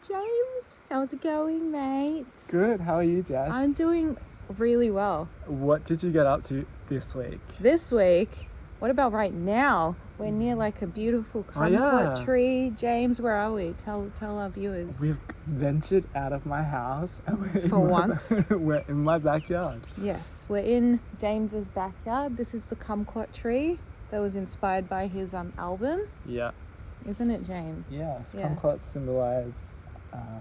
James. How's it going, mates? Good. How are you, Jess? I'm doing really well. What did you get up to this week? This week, what about right now? We're near like a beautiful kumquat tree. James, where are we? Tell our viewers. We've ventured out of my house and we're in my backyard. Yes, we're in James's backyard. This is the kumquat tree that was inspired by his album. Yeah. Isn't it, James? Yes. Kumquats symbolize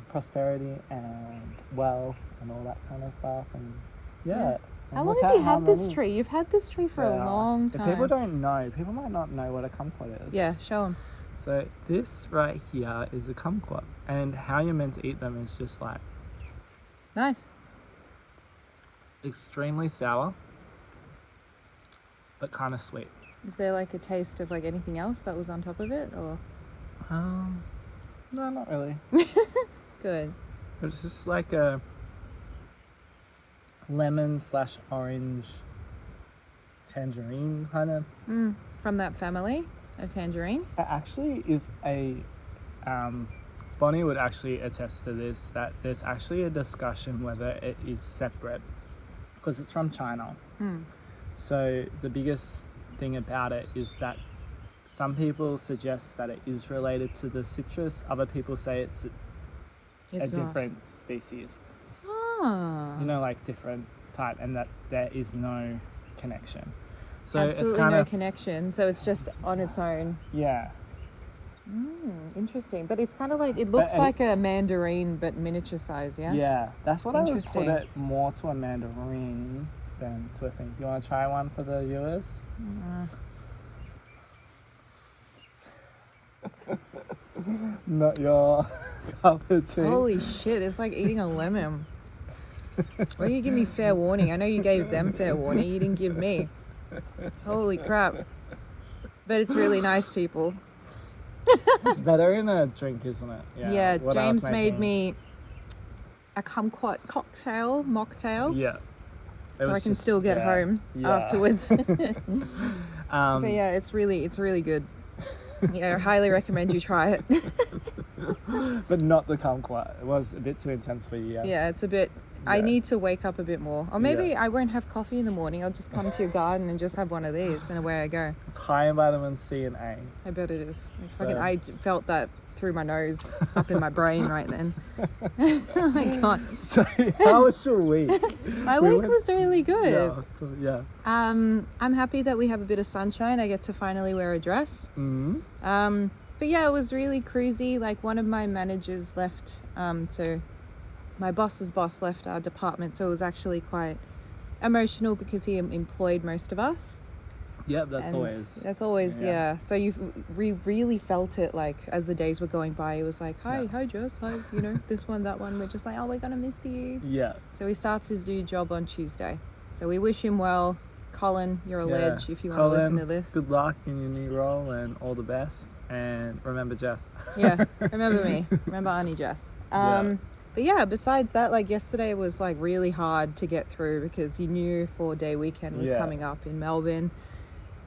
prosperity and wealth and all that kind of stuff. And yeah. How long have you had this tree? You've had this tree for a long time. If people don't know, people might not know what a kumquat is. Yeah, show them. So this right here is a kumquat, and how you're meant to eat them is just like nice, extremely sour, but kind of sweet. Is there like a taste of like anything else that was on top of it, or? No, not really. Good. It's just like a lemon/orange tangerine kind of. From that family of tangerines? It actually is a Bonnie would actually attest to this, that there's actually a discussion whether it is separate because it's from China. So the biggest thing about it is that some people suggest that it is related to the citrus, other people say it's a different species. You know, like different type, and that there is no connection. So absolutely it's kind no of connection. So it's just on its own. Yeah. Interesting. But it's kind of like, it looks like a mandarin, but miniature size, yeah? Yeah, that's what I would put it more to a mandarin than to a thing. Do you want to try one for the viewers? Not your cup of tea. Holy shit, it's like eating a lemon. Why do you give me fair warning? I know you gave them fair warning, you didn't give me. Holy crap. But it's really nice, people. It's better in a drink, isn't it? Yeah, James made me a kumquat mocktail. Yeah. So I can still get home afterwards. But yeah, it's really good. Yeah, I highly recommend you try it. But not the kumquat. It was a bit too intense for you. Yeah, it's a bit. I need to wake up a bit more, or maybe I won't have coffee in the morning. I'll just come to your garden and just have one of these, and away I go. It's high in vitamin C and A. I bet it is. It's fucking. I felt that through my nose, up in my brain right then. Oh my god. So how was your week? My week was really good. Yeah. I'm happy that we have a bit of sunshine. I get to finally wear a dress. But yeah, it was really cruisy. Like, one of my managers left, so my boss's boss left our department, so it was actually quite emotional because he employed most of us. Yep, that's always. Yeah. So we really felt it, like, as the days were going by. It was like, hi Jess, hi, this one, that one. We're just like, oh, we're gonna miss you. Yeah. So he starts his new job on Tuesday. So we wish him well. Colin, you're a ledge if you want to listen to this. Good luck in your new role and all the best. And remember Jess. Yeah, remember me. Remember Auntie Jess. But yeah, besides that, like, yesterday was like really hard to get through because you knew 4-day weekend was coming up in Melbourne.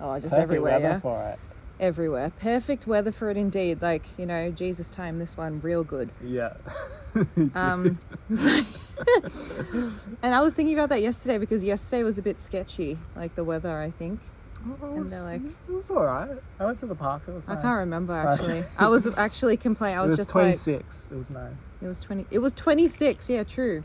Oh, just perfect everywhere. Weather for it. Everywhere. Perfect weather for it indeed. Like, Jesus time, this one real good. Yeah. And I was thinking about that yesterday because yesterday was a bit sketchy, like the weather, I think. It was all right. I went to the park. It was nice. I can't remember, actually. I was actually complaining. I was just 26. It was nice. It was 20. It was 26. Yeah, true.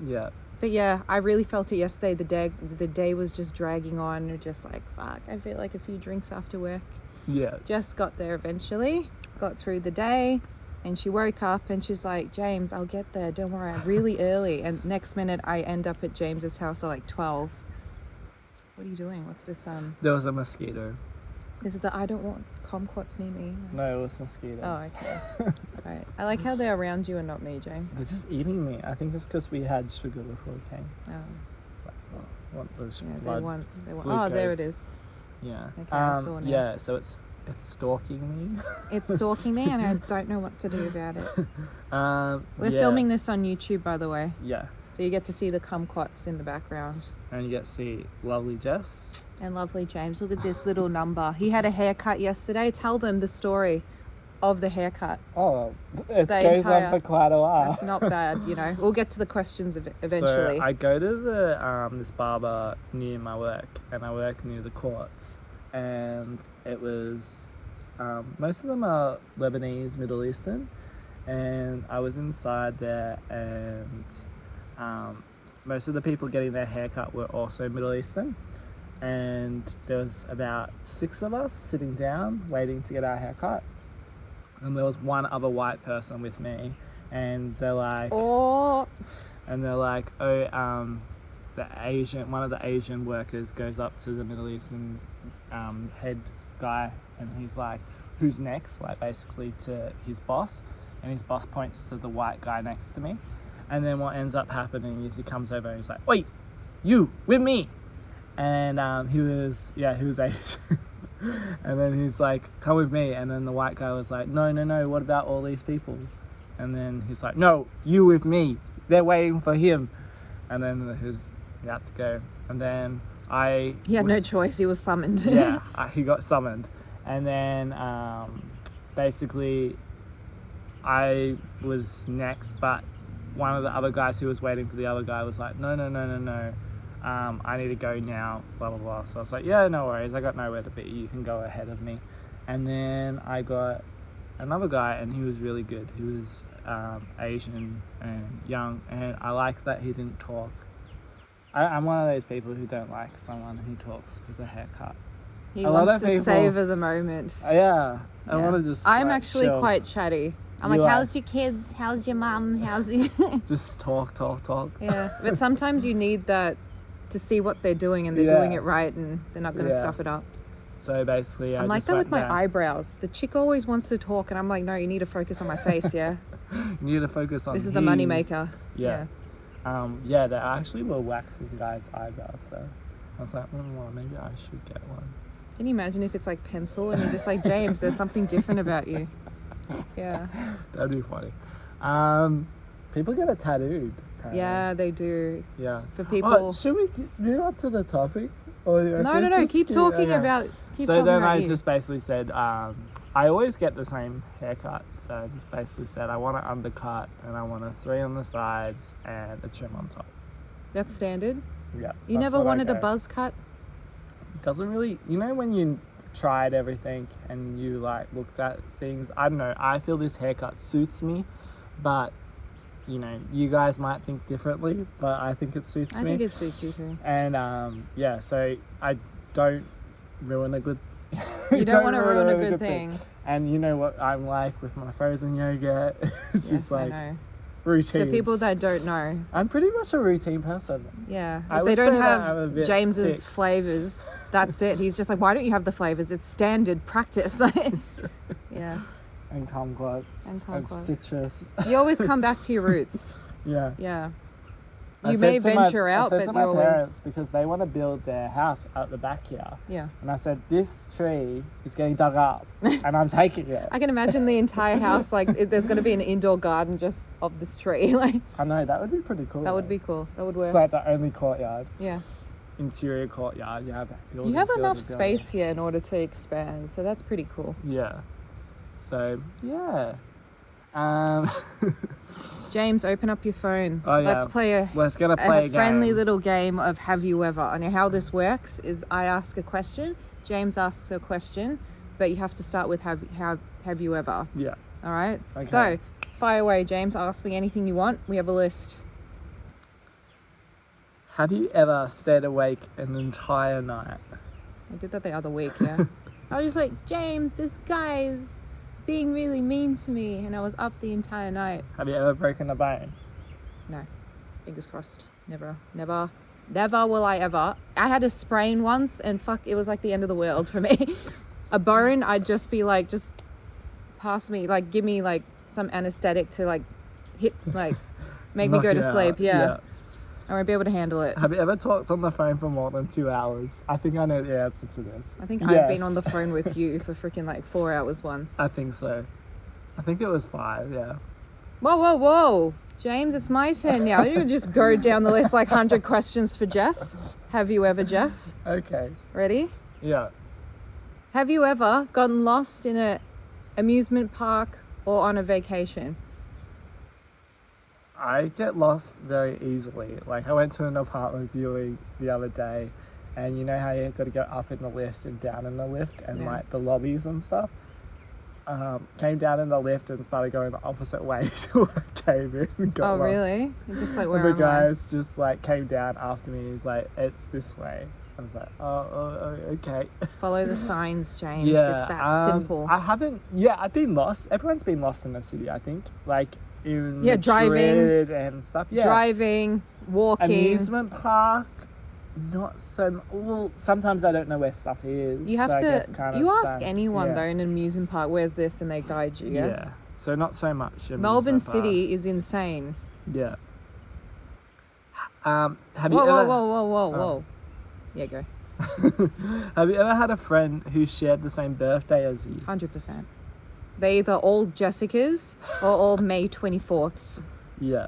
Yeah. But yeah, I really felt it yesterday. The day was just dragging on. And just like, fuck, I feel like a few drinks after work. Yeah. Just got there eventually. Got through the day. And she woke up and she's like, James, I'll get there. Don't worry. I'm really early. And next minute, I end up at James's house at like 12. What are you doing? What's this? There was a mosquito. This is I don't want kumquats near me. No, it was mosquitoes. Oh, okay. Right. I like how they're around you and not me, James. They're just eating me. I think it's because we had sugar before we came. Oh. It's like, want those they want. Oh, there it is. Yeah. Okay, I saw now. Yeah, so it's stalking me. It's stalking me and I don't know what to do about it. We're filming this on YouTube, by the way. Yeah. So you get to see the kumquats in the background. And you get to see lovely Jess. And lovely James. Look at this little number. He had a haircut yesterday. Tell them the story. of the haircut. Oh, it The goes entire- on for quite a while. That's not bad, you know. We'll get to the questions eventually. So I go to the this barber near my work, and I work near the courts, and it was most of them are Lebanese, Middle Eastern, and I was inside there, and most of the people getting their haircut were also Middle Eastern, and there was about 6 of us sitting down waiting to get our haircut, and there was one other white person with me, and they're like, oh, one of the Asian workers goes up to the Middle Eastern head guy, and he's like, who's next? Like basically to his boss, and his boss points to the white guy next to me. And then what ends up happening is he comes over and he's like, wait, you with me? And he was Asian. And then he's like, come with me. And then the white guy was like, no, what about all these people? And then he's like, no, you with me. They're waiting for him. And then he had to go. And then he had no choice. He was summoned. He got summoned. And then basically I was next, but one of the other guys who was waiting for the other guy was like, no, I need to go now, blah, blah, blah. So I was like, yeah, no worries. I got nowhere to be. You can go ahead of me. And then I got another guy, and he was really good. He was Asian and young, and I like that he didn't talk. I'm one of those people who don't like someone who talks with a haircut. He wants to savor the moment. I want to just I'm actually chill. Quite chatty. I'm You like, are. how's your kids? How's your mum? How's you? Just talk. Yeah, but sometimes you need that to see what they're doing, and they're doing it right, and they're not going to stuff it up. So basically, I'm like that with my eyebrows. The chick always wants to talk, and I'm like, no, you need to focus on my face, yeah? You need to focus on This is the money maker. Yeah. They actually were waxing guys' eyebrows though. I was like, well, maybe I should get one. Can you imagine if it's like pencil, and you're just like, James, there's something different about you? Yeah. That'd be funny. People get it tattooed. Apparently. Yeah, they do. Yeah. For people. Should we move on to the topic? Or No. Keep talking about. So then I just basically said, I always get the same haircut. So I just basically said I want an undercut, and I want a 3 on the sides and a trim on top. That's standard. Yeah. You never wanted a buzz cut? Doesn't really, when you tried everything and you like looked at things, I don't know, I feel this haircut suits me, but you guys might think differently, but I think it suits me. I think it suits you too. And so I don't ruin a good you don't want to ruin a good thing. And you know what I'm like with my frozen yogurt. It's just like routines. For people that don't know, I'm pretty much a routine person. Yeah. If they don't have James's flavors, that's it. He's just like, why don't you have the flavors? It's standard practice. Yeah. And kumquats. And citrus. You always come back to your roots. Yeah. Yeah. You may venture out, but I said to my parents, because they want to build their house at the back here. Yeah. And I said, this tree is getting dug up, and I'm taking it. I can imagine the entire house, like, there's going to be an indoor garden just of this tree. Like, I know, that would be pretty cool. That would be cool. That would work. It's like the only courtyard. Yeah. Interior courtyard. You have enough space here in order to expand, so that's pretty cool. Yeah. So, yeah. James, open up your phone. Oh, yeah. Let's play a friendly game. Little game of Have You Ever. And how this works is I ask a question, James asks a question, but you have to start with have you ever. Yeah. All right? Okay. So, fire away, James. Ask me anything you want. We have a list. Have you ever stayed awake an entire night? I did that the other week, yeah. I was just like, James, this guy's being really mean to me, and I was up the entire night. Have you ever broken a bone? No. Fingers crossed. Never will I ever. I had a sprain once, and it was like the end of the world for me. A bone, I'd just be like, just pass me, like, give me like some anesthetic to like hit, like make me go to sleep. Yeah. I won't be able to handle it. Have you ever talked on the phone for more than 2 hours? I think I know the answer to this. I think I've been on the phone with you for freaking like 4 hours once. I think so. I think it was 5, yeah. Whoa. James, it's my turn now. You just go down the list like 100 questions for Jess. Have you ever, Jess? Okay. Ready? Yeah. Have you ever gotten lost in a amusement park or on a vacation? I get lost very easily. Like, I went to an apartment viewing the other day, and you know how you got to go up in the lift and down in the lift, and like the lobbies and stuff. Came down in the lift and started going the opposite way to where I came in and got lost. Really? You're just like, where And am the guys just like came down after me. He's like, it's this way. I was like, oh, okay. Follow the signs, James. Yeah, It's that simple. I've been lost. Everyone's been lost in the city, I think. Like in driving and stuff. Yeah, driving, walking. Amusement park. Not so. Well, sometimes I don't know where stuff is. You have so I to. guess kind You of ask done. anyone though in an amusement park, where's this, and they guide you. Yeah. So not so much. Melbourne amusement park. City is insane. Yeah. Have Whoa, you ever? whoa. Yeah, go. Have you ever had a friend who shared the same birthday as you? 100%. They either all Jessicas or all May 24ths. Yeah.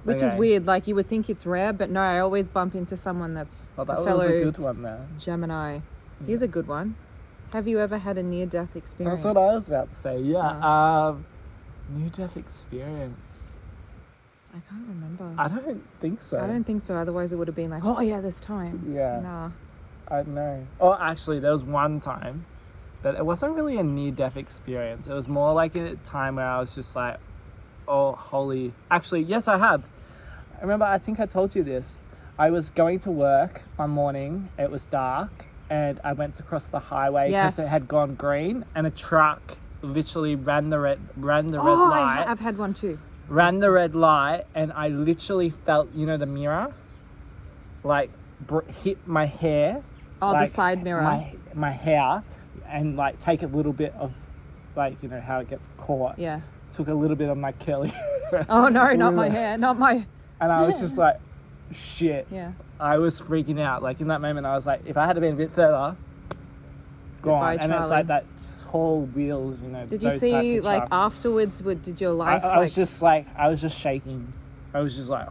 Which is weird. Like, you would think it's rare, but no, I always bump into someone that's Oh, that a was fellow a good one there. Gemini. Here's a good one. Have you ever had a near-death experience? That's what I was about to say. Yeah. Near-death experience. I can't remember. I don't think so. I don't think so. Otherwise, it would have been like, oh yeah, this time. Yeah. Nah. I don't know. Oh, actually, there was one time, but it wasn't really a near-death experience. It was more like a time where I was just like, oh, holy... Actually, yes, I have. I remember, I think I told you this. I was going to work one morning. It was dark, and I went to cross the highway because it had gone green, and a truck literally ran the red light. I've had one too. Ran the red light, and I literally felt, you know, the mirror, like hit my hair. Oh, like, the side mirror. My hair, and like take a little bit of, like, you know how it gets caught. Yeah. Took a little bit of my curly. Oh no, not my hair, not my. And I was just like, shit. Yeah. I was freaking out. Like in that moment, I was like, if I had been a bit further, gone. And it's like that tall wheels, you know. Did you see like truck. Afterwards? Did your life? I was just like, I was just shaking. I was just like.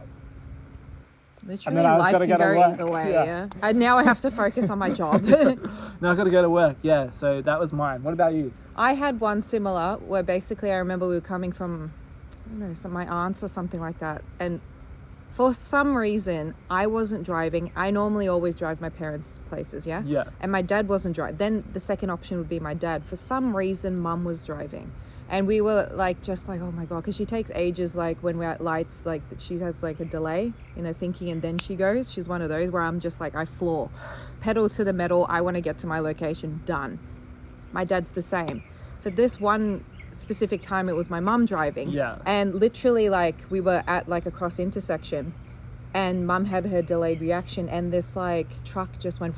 Literally, and then I was life gonna can go to go work. either way. Yeah. And now I have to focus on my job. Now I got to go to work. Yeah. So that was mine. What about you? I had one similar where basically I remember we were coming from, I don't know, my aunts or something like that, and for some reason I wasn't driving. I normally always drive my parents' places. Yeah. Yeah. And my dad wasn't driving. Then the second option would be my dad. For some reason, Mum was driving. And we were like, just like, oh my God, because she takes ages, like when we're at lights, like she has like a delay in her thinking and then she goes. She's one of those where I'm just like, I floor, pedal to the metal. I want to get to my location, done. My dad's the same. For this one specific time, it was my mum driving. Yeah. And literally like we were at like a cross intersection and Mum had her delayed reaction and this like truck just went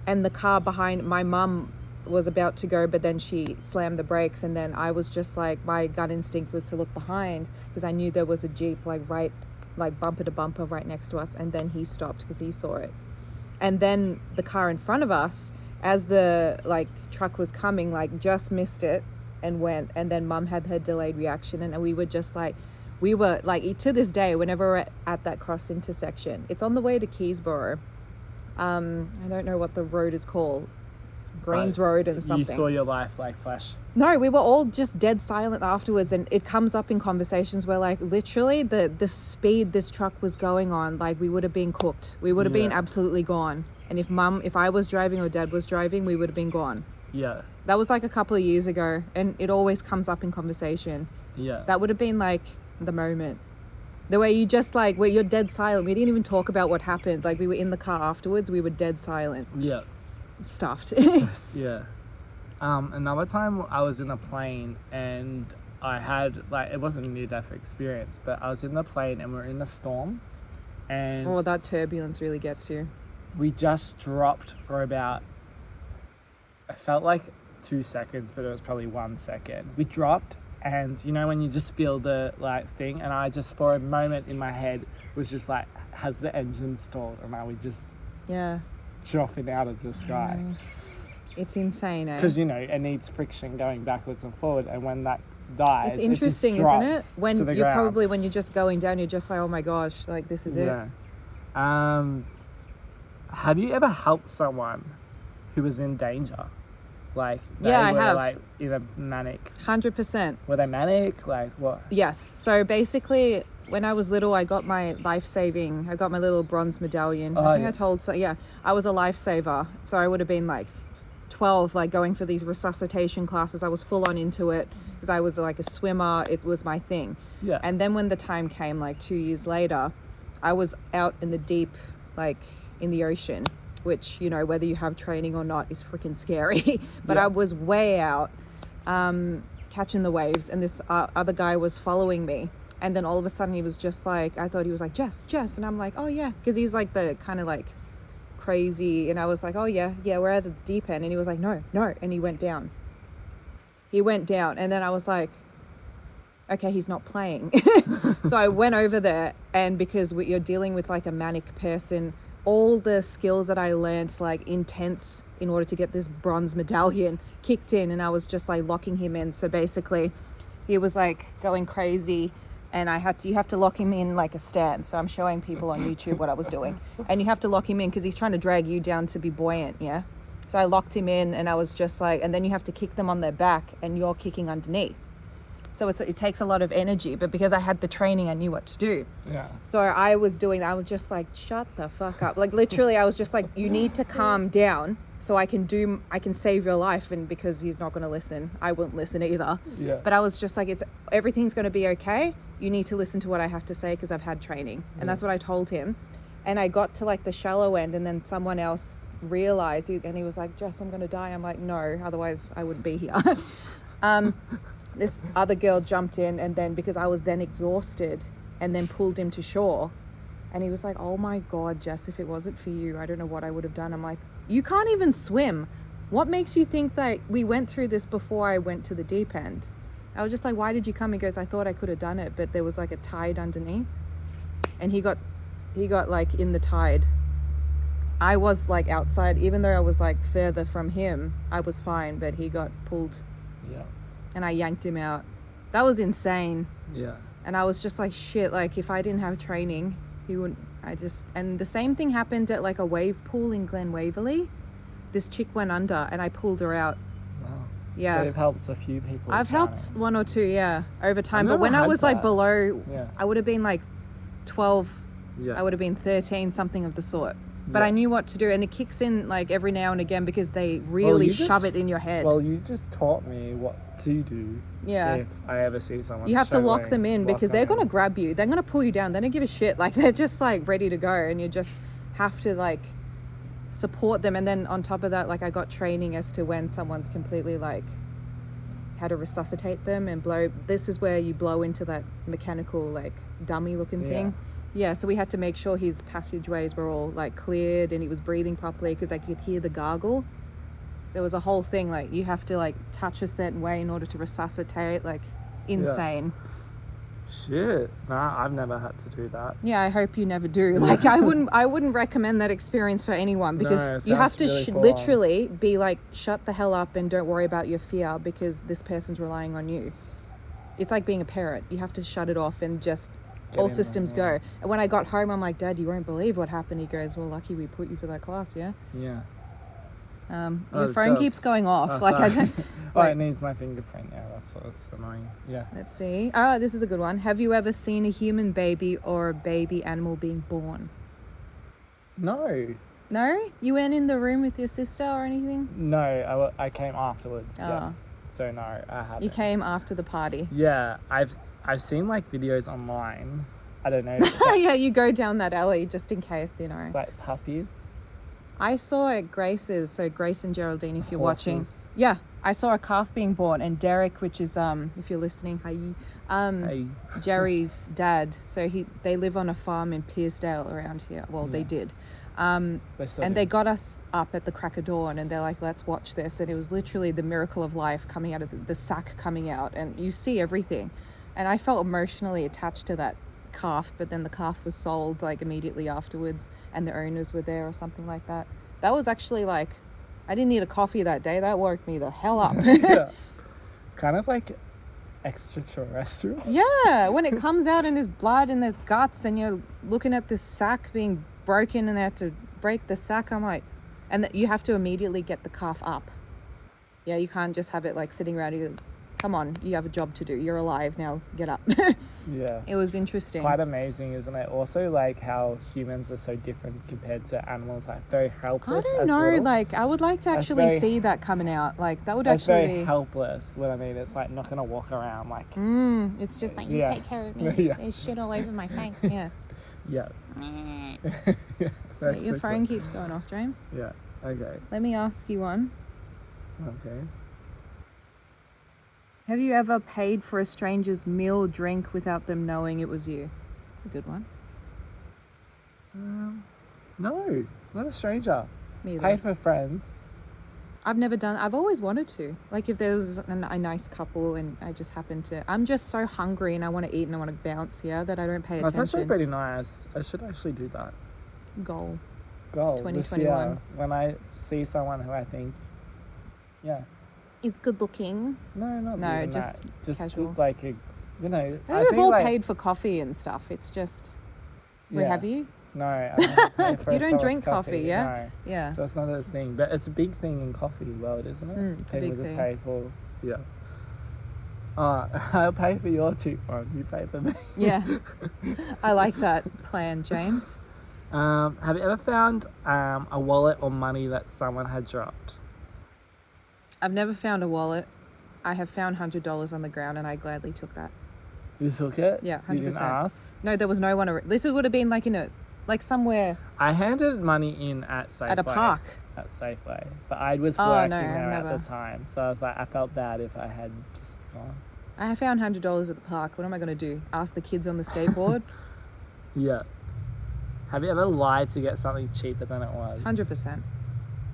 and the car behind my mum was about to go, but then she slammed the brakes, and then I was just like, my gut instinct was to look behind because I knew there was a Jeep like right, like bumper to bumper right next to us, and then he stopped because he saw it. And then the car in front of us, as the like truck was coming, like just missed it and went, and then Mum had her delayed reaction, and we were just like, we were like, to this day, whenever we're at that cross intersection, it's on the way to Keysborough. I don't know what the road is called. Greens Road and something. You saw your life like flash. No, we were all just dead silent afterwards, and it comes up in conversations where like literally the speed this truck was going on, like we would have been cooked. We would have been absolutely gone. And if I was driving or Dad was driving, we would have been gone. Yeah. That was like a couple of years ago, and it always comes up in conversation. Yeah. That would have been like the moment. The way you just like, where you're dead silent. We didn't even talk about what happened. Like we were in the car afterwards, we were dead silent. Yeah. Stuffed. Yeah. Another time I was in a plane and I had like, it wasn't a near-death experience, but I was in the plane and we're in a storm, and oh, that turbulence really gets you. We just dropped for about, I felt like 2 seconds, but it was probably 1 second. We dropped, and you know when you just feel the like thing, and I just for a moment in my head was just like, has the engine stalled, and I would just dropping out of the sky. It's insane, eh? Because, you know, it needs friction going backwards and forward, and when that dies, it's interesting, it just drops, isn't it? When to the you're ground. probably, when you're just going down, you're just like, oh my gosh, like this is it. Have you ever helped someone who was in danger? Like Yeah, I were have. like in a manic. 100%. Were they manic? Like what? Yes. So basically, when I was little, I got my little bronze medallion. Oh, I think yeah. I told, so yeah, I was a lifesaver. So I would have been like 12, like going for these resuscitation classes. I was full on into it because I was like a swimmer. It was my thing. Yeah. And then when the time came, like 2 years later, I was out in the deep, like in the ocean, which, you know, whether you have training or not is freaking scary. But Yeah. I was way out catching the waves, and this other guy was following me. And then all of a sudden he was just like, I thought he was like, Jess. And I'm like, oh yeah. Because he's like the kind of like crazy. And I was like, oh yeah, we're at the deep end. And he was like, no. And he went down. And then I was like, okay, he's not playing. So I went over there, and because you're dealing with like a manic person, all the skills that I learned, like intense in order to get this bronze medallion, kicked in, and I was just like locking him in. So basically he was like going crazy, and you have to lock him in like a stand. So I'm showing people on YouTube what I was doing, and you have to lock him in because he's trying to drag you down to be buoyant. Yeah. So I locked him in, and I was just like, and then you have to kick them on their back, and you're kicking underneath. So it takes a lot of energy, but because I had the training, I knew what to do. Yeah. So I was just like, shut the fuck up. Like literally, I was just like, you need to calm down so I can save your life. And because he's not going to listen, I won't listen either. Yeah. But I was just like, everything's going to be okay. You need to listen to what I have to say because I've had training. And that's what I told him. And I got to like the shallow end, and then someone else realized, and he was like, Jess, I'm going to die. I'm like, no, otherwise I wouldn't be here. This other girl jumped in, and then because I was then exhausted, and then pulled him to shore. And he was like, oh my God, Jess, if it wasn't for you, I don't know what I would have done. I'm like, you can't even swim. What makes you think that we went through this before I went to the deep end? I was just like, why did you come? He goes, I thought I could have done it, but there was like a tide underneath. And he got like in the tide. I was like outside, even though I was like further from him, I was fine, but he got pulled. Yeah. And I yanked him out. That was insane. Yeah. And I was just like, shit, like if I didn't have training, he wouldn't, and the same thing happened at like a wave pool in Glen Waverley. This chick went under, and I pulled her out. Wow. Yeah. So you've helped a few people. I've helped one or two, yeah, over time. But never when I had was like that. below, Yeah. I would have been like 12, Yeah. I would have been 13, something of the sort. But Yeah. I knew what to do, and it kicks in like every now and again because they really shove it in your head. Well, you just taught me what to do. Yeah. If I ever see someone, You have to lock them in because they're going to to. grab you. They're going to pull you down. They don't give a shit. Like they're just like ready to go, and you just have to like support them. And then on top of that, like I got training as to when someone's completely like how to resuscitate them and blow. This is where you blow into that mechanical like dummy looking thing. Yeah, so we had to make sure his passageways were all like cleared and he was breathing properly because I could hear the gargle. So it was a whole thing, like you have to like touch a certain way in order to resuscitate, like insane. Shit. Nah, I've never had to do that. Yeah, I hope you never do. Like I wouldn't recommend that experience for anyone because No, it you have sounds to really full on. literally be like, shut the hell up and don't worry about your fear because this person's relying on you. It's like being a parent. You have to shut it off and just all systems go. And when I got home, I'm like, Dad, you won't believe what happened. He goes, well, lucky we put you for that class, yeah? Yeah. Your phone keeps going off. Like I don't... Oh, it needs my fingerprint. Yeah, that's what's annoying. Yeah. Let's see. Oh, this is a good one. Have you ever seen a human baby or a baby animal being born? No. No? You weren't in the room with your sister or anything? No, I came afterwards. Oh. Yeah. So no, I haven't. You came after the party. Yeah, I've seen like videos online. I don't know. Yeah, you go down that alley just in case, you know. It's like puppies. I saw at Grace's, so Grace and Geraldine, if you're watching. Horses. Yeah, I saw a calf being born, and Derek, which is if you're listening, Hey. Jerry's dad. So they live on a farm in Pearsdale around here. Well, they did. And they got us up at the crack of dawn, and they're like, let's watch this. And it was literally the miracle of life coming out of the sack coming out, and you see everything. And I felt emotionally attached to that calf, but then the calf was sold like immediately afterwards, and the owners were there or something like that. That was actually like, I didn't need a coffee that day. That woke me the hell up. Yeah. It's kind of like extraterrestrial. Yeah, when it comes out and there's blood and there's guts and you're looking at this sack being broken and they have to break the sack, I'm like, and you have to immediately get the calf up. Yeah, you can't just have it like sitting around. You, come on, you have a job to do. You're alive now. Get up. Yeah. It was interesting. Quite amazing, isn't it? Also, like how humans are so different compared to animals, like very helpless. I don't know. Like, I would like to actually see that coming out. Like, that would actually very be helpless. What I mean, it's like not gonna walk around like. It's just like, you take care of me. Yeah. There's shit all over my face. Yeah. Yeah. Wait, your phone keeps going off, James. Yeah. Okay. Let me ask you one. Okay. Have you ever paid for a stranger's meal or drink without them knowing it was you? It's a good one. No, not a stranger. Me either. Paid for friends. I've never done. I've always wanted to. Like, if there was a nice couple and I just happen to. I'm just so hungry and I want to eat and I want to bounce here that I don't pay attention. That's actually pretty nice. I should actually do that. Goal. 2021. This year, when I see someone who I think, is good looking. No, just casual. Like a, you know. I think we've all paid for coffee and stuff. It's just. Wait, have you? No, I don't pay for you don't drink coffee, yeah? No. Yeah. So it's not a thing, but it's a big thing in coffee world, isn't it? It's a big just thing. pay for, I'll pay for your cheap one. You pay for me. Yeah. I like that plan, James. Have you ever found a wallet or money that someone had dropped? I've never found a wallet. I have found $100 on the ground and I gladly took that. You took it? Yeah, 100%. You didn't ask? No, there was no one. This would have been like somewhere. I handed money in at Safeway. At a park. At Safeway. But I was working there never. at the time. So I was like, I felt bad if I had just gone. I found $100 at the park. What am I going to do? Ask the kids on the skateboard? Yeah. Have you ever lied to get something cheaper than it was? 100%.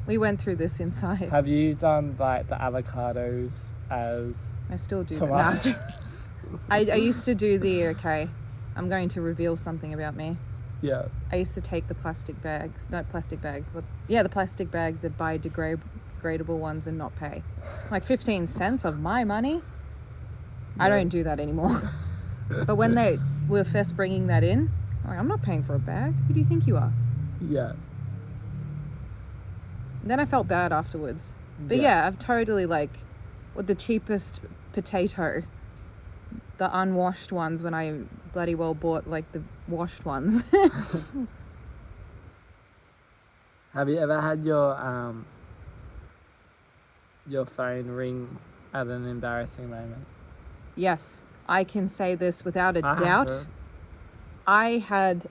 We went through this inside. Have you done like the avocados as I still do tomatoes? that. I used to do I'm going to reveal something about me. Yeah. I used to take the plastic bags, the plastic bags that biodegradable ones and not pay. Like 15 cents of my money. Yeah. I don't do that anymore. But when they were first bringing that in, I'm not paying for a bag. Who do you think you are? Yeah. Then I felt bad afterwards. But yeah I've totally with the cheapest potato, the unwashed ones when I bloody well bought the washed ones. Have you ever had your phone ring at an embarrassing moment? Yes, I can say this without a doubt. I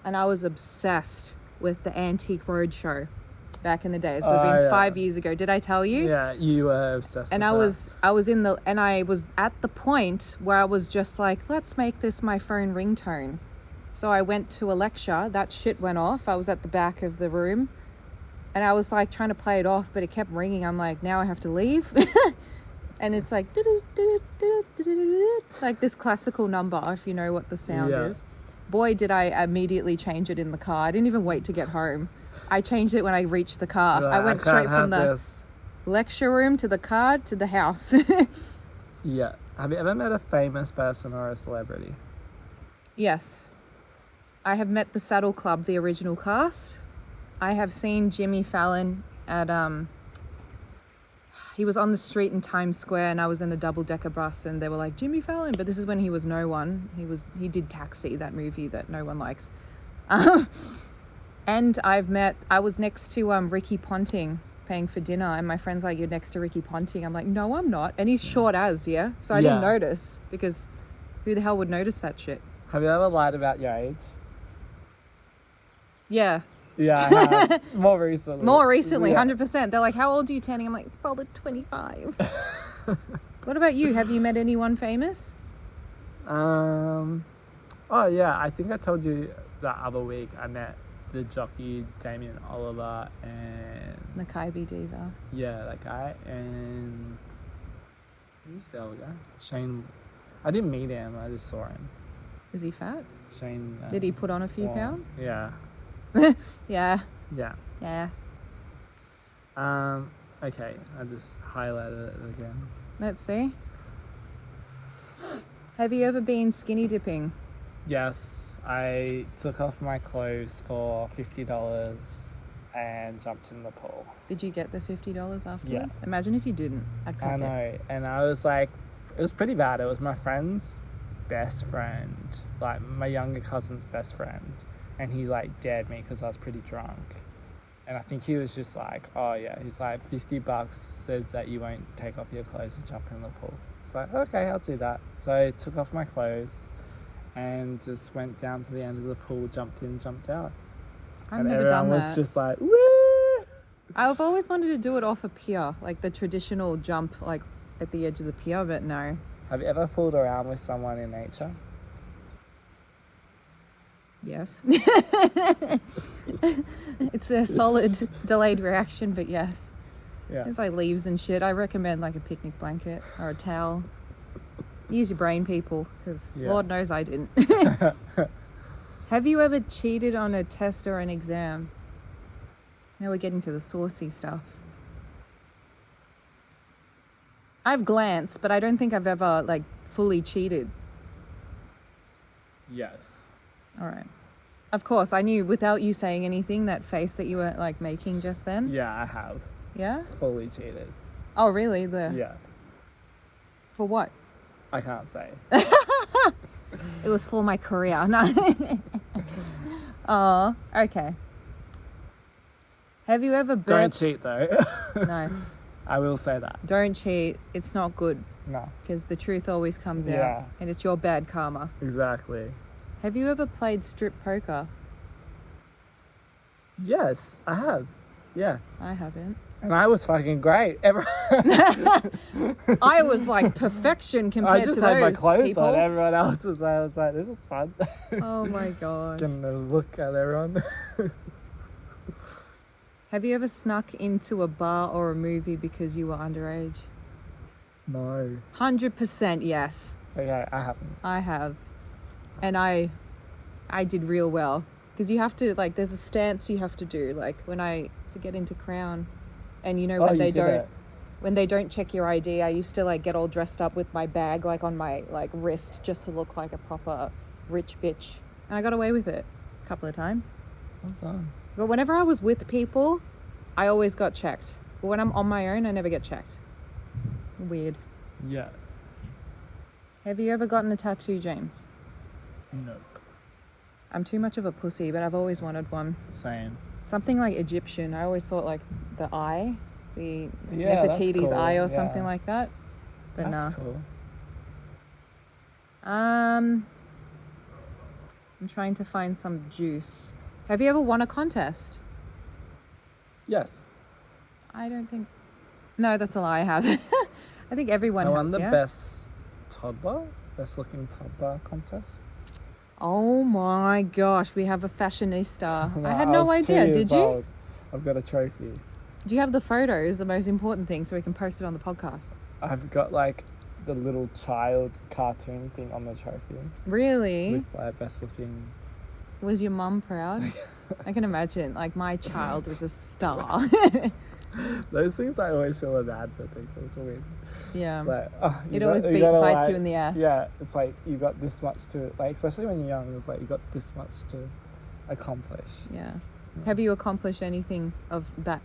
was obsessed with the Antique Roadshow back in the day. So it would have been 5 years ago. Did I tell you? Yeah, you were obsessed and with I was at the point where I was just like, let's make this my phone ringtone. So I went to a lecture, that shit went off. I was at the back of the room and I was trying to play it off, but it kept ringing. I'm like, now I have to leave. And it's like this classical number, if you know what the sound is. Boy, did I immediately change it in the car. I didn't even wait to get home. I changed it when I reached the car. I went straight from the lecture room to the car to the house. Yeah. Have you ever met a famous person or a celebrity? Yes. I have met the Saddle Club, the original cast. I have seen Jimmy Fallon at he was on the street in Times Square and I was in a double-decker bus and they were like, Jimmy Fallon, but this is when he was no one. He did Taxi, that movie that no one likes. And I was next to Ricky Ponting paying for dinner and my friend's like, you're next to Ricky Ponting. I'm like, no, I'm not. And he's short as, so I didn't notice because who the hell would notice that shit? Have you ever lied about your age? Yeah. Yeah, I have. More recently, 100%. They're like, how old are you turning? I'm like, solid 25. What about you? Have you met anyone famous? Oh yeah, I think I told you the other week I met the jockey Damien Oliver and Mackay Diva. Yeah, that guy. And who's the other guy? Shane. I didn't meet him, I just saw him. Is he fat? Shane. Did he put on a few pounds? Yeah. Yeah. Okay, I just highlighted it again. Let's see. Have you ever been skinny dipping? Yes, I took off my clothes for $50 and jumped in the pool. Did you get the $50 afterwards? Yeah. Imagine if you didn't. I'd crack I know. And I was like, it was pretty bad. It was my friend's best friend, like my younger cousin's best friend. And he like dared me because I was pretty drunk. And I think he was just like, oh yeah, he's like, $50 says that you won't take off your clothes and jump in the pool. It's like, okay, I'll do that. So I took off my clothes and just went down to the end of the pool, jumped in, jumped out. I've never done that. Everyone was just like, woo! I've always wanted to do it off a pier, like the traditional jump, like at the edge of the pier, but no. Have you ever fooled around with someone in nature? Yes. It's a solid delayed reaction, but yes. Yeah. It's like leaves and shit. I recommend like a picnic blanket or a towel. Use your brain, people, because Lord knows I didn't. Have you ever cheated on a test or an exam? Now we're getting to the saucy stuff. I've glanced, but I don't think I've ever like fully cheated. Yes. All right. Of course, I knew without you saying anything, that face that you were like making just then. Yeah, I have. Yeah? Fully cheated. Oh, really? Yeah. For what? I can't say. It was for my career. No. Oh, okay. Have you ever Don't cheat though. Nice. I will say that. Don't cheat. It's not good No. because the truth always comes Yeah. out and it's your bad karma. Exactly. Have you ever played strip poker? Yes, I have. Yeah. I haven't. And I was fucking great. I was like perfection compared I just to had my those clothes people. on. Everyone else was like, I was like, this is fun. Oh my god. Getting a look at everyone. Have you ever snuck into a bar or a movie because you were underage? No. 100% yes. Okay, I haven't. I have. And I did real well. Because you have to, like, there's a stance you have to do. Like, when I to get into Crown, and you know when when they don't check your ID, I used to, like, get all dressed up with my bag, like, on my, like, wrist just to look like a proper rich bitch. And I got away with it a couple of times. What's on? But whenever I was with people, I always got checked. But when I'm on my own, I never get checked. Weird. Yeah. Have you ever gotten a tattoo, James? Nope. I'm too much of a pussy, but I've always wanted one. Same. Something like Egyptian. I always thought like the eye, the that's Nefertiti's cool. eye or Yeah. something like that. But That's nah. cool. I'm trying to find some juice. Have you ever won a contest? Yes. I don't think. No, that's a lie. I have. I think everyone I has. won the Yeah? best looking toddler contest. Oh my gosh, we have a fashionista. No, I had no was 2 idea. years Did you? old. I've got a trophy. Do you have the photos? The most important thing, so we can post it on the podcast. I've got like the little child cartoon thing on the trophy Really? with like best looking. Was your mum proud? I can imagine. Like, my child was a star. Those things I always feel bad for things. It's weird. Yeah. It's like, oh, It always bites you in the ass. Yeah, it's like you got this much to like, especially when you're young. It's like you got this much to accomplish. Yeah. Have you accomplished anything of that?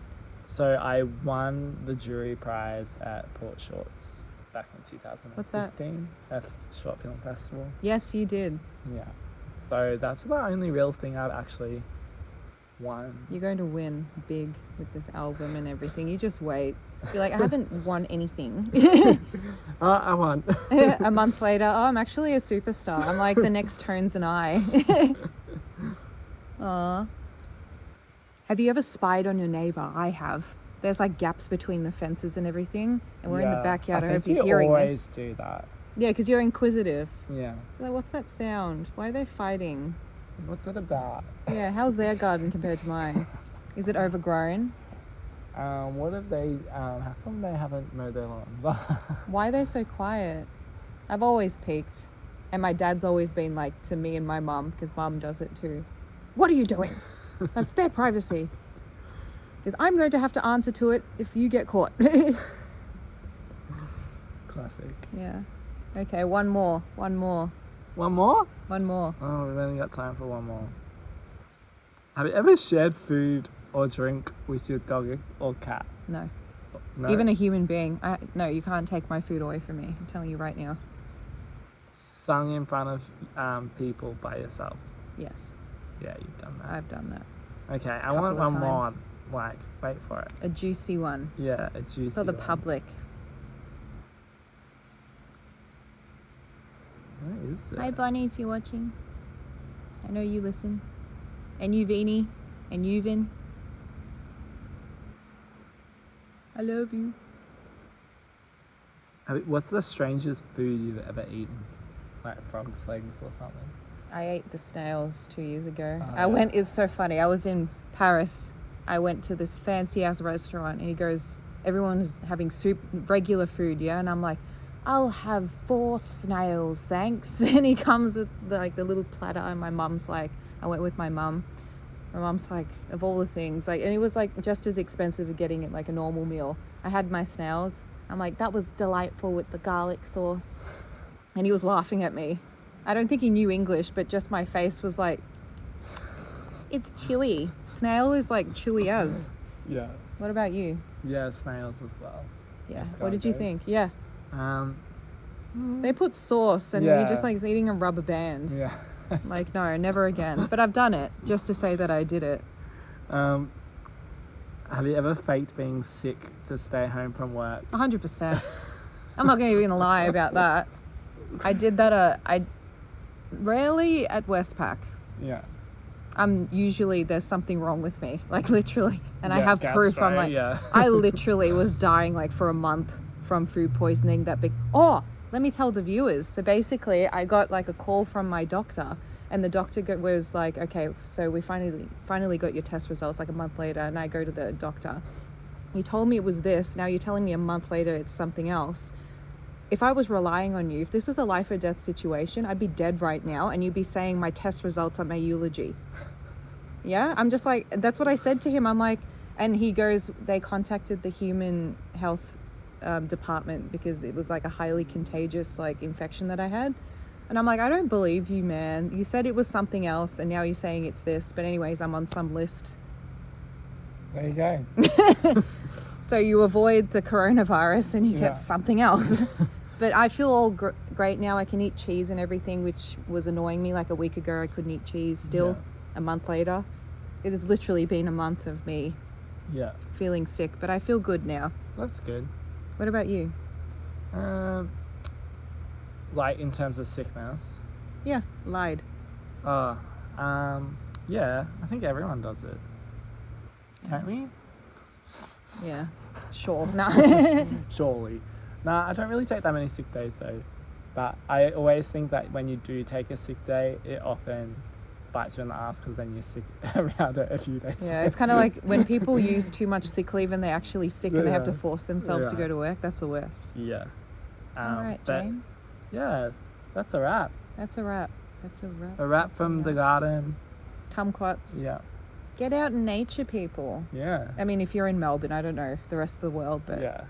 So I won the jury prize at Port Shorts back in 2015. What's that? At Short Film Festival. Yes, you did. Yeah. So that's the only real thing I've actually won. You're going to win big with this album and everything. You just wait. You're like, I haven't won anything. I won. A month later, oh, I'm actually a superstar. I'm like the next Tones and I. Aw. Have you ever spied on your neighbour? I have. There's like gaps between the fences and everything. And we're in the backyard. I hope you're hearing you always this. do that. Yeah, because you're inquisitive. Yeah. You're like, what's that sound? Why are they fighting? What's it about? Yeah, how's their garden compared to mine? Is it overgrown? What have they, how come they haven't mowed their lawns? Why are they so quiet? I've always peeked. And my dad's always been like to me and my mum, because mum does it too. What are you doing? That's their privacy. Because I'm going to have to answer to it if you get caught. Classic. Yeah. Okay, one more. One more? One more. Oh, we've only got time for one more. Have you ever shared food or drink with your dog or cat? No. No? Even a human being. No, you can't take my food away from me. I'm telling you right now. Sung in front of people by yourself? Yes. Yeah, you've done that. I've done that. Okay, I want couple of one more. times. Like, wait for it. A juicy one. Yeah, a juicy For the one. public. Where is it? Hi, Bonnie, if you're watching. I know you listen. And you, Vini. And you, Vin. I love you. What's the strangest food you've ever eaten? Like frog's legs or something? I ate the snails 2 years ago. Oh, It's so funny. I was in Paris. I went to this fancy ass restaurant and he goes, everyone's having soup, regular food, yeah? And I'm like, I'll have 4 snails, thanks. And he comes with the little platter and my mum's like, I went with my mum. My mum's like, of all the things, and it was just as expensive as getting it like a normal meal. I had my snails. I'm like, that was delightful with the garlic sauce. And he was laughing at me. I don't think he knew English, but just my face was like, it's chewy. Snail is like chewy as. Yeah. What about you? Yeah, snails as well. Yeah. What did you think? Yeah. Um, They put sauce and you're just like eating a rubber band. yeah. Like, no, never again. But I've done it just to say that I did it. Have you ever faked being sick to stay home from work? 100%. I'm not going to even lie about that. I did that. I rarely at Westpac. Yeah. Usually there's something wrong with me, like literally, and I Yeah, have proof. I'm like, yeah. I literally was dying like for a month from food poisoning. Oh, let me tell the viewers. So basically, I got like a call from my doctor, and the doctor was like, okay, so we finally got your test results like a month later, and I go to the doctor. You told me it was this. Now you're telling me a month later it's something else. If I was relying on you, if this was a life or death situation, I'd be dead right now, and you'd be saying my test results are my eulogy. Yeah, I'm just like, that's what I said to him. I'm like, and he goes, they contacted the human health department because it was like a highly contagious like infection that I had. And I'm like, I don't believe you, man. You said it was something else, and now you're saying it's this. But anyways, I'm on some list. There you go. So you avoid the coronavirus and you get something else. But I feel all great now. I can eat cheese and everything, which was annoying me. Like a week ago, I couldn't eat cheese still. A month later. It has literally been a month of me feeling sick, but I feel good now. That's good. What about you? Like in terms of sickness? Yeah, lied. Yeah, I think everyone does it. Don't we? Yeah, sure. Nah. Surely. Nah, I don't really take that many sick days though. But I always think that when you do take a sick day, it often bites you in the ass because then you're sick around it a few days. Yeah, it's kind of like when people use too much sick leave and they're actually sick and they have to force themselves to go to work. That's the worst. Yeah. All right, James. Yeah, that's a wrap. That's a wrap. That's a wrap. A wrap from the garden. Kumquats. Yeah. Get out in nature, people. Yeah. I mean, if you're in Melbourne, I don't know the rest of the world, but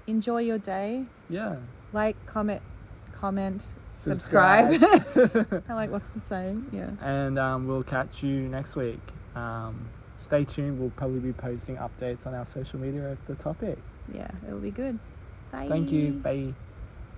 enjoy your day. Yeah. Like, comment, subscribe. I like what's the saying. Yeah. And we'll catch you next week. Stay tuned. We'll probably be posting updates on our social media of the topic. Yeah, it'll be good. Bye. Thank you. Bye.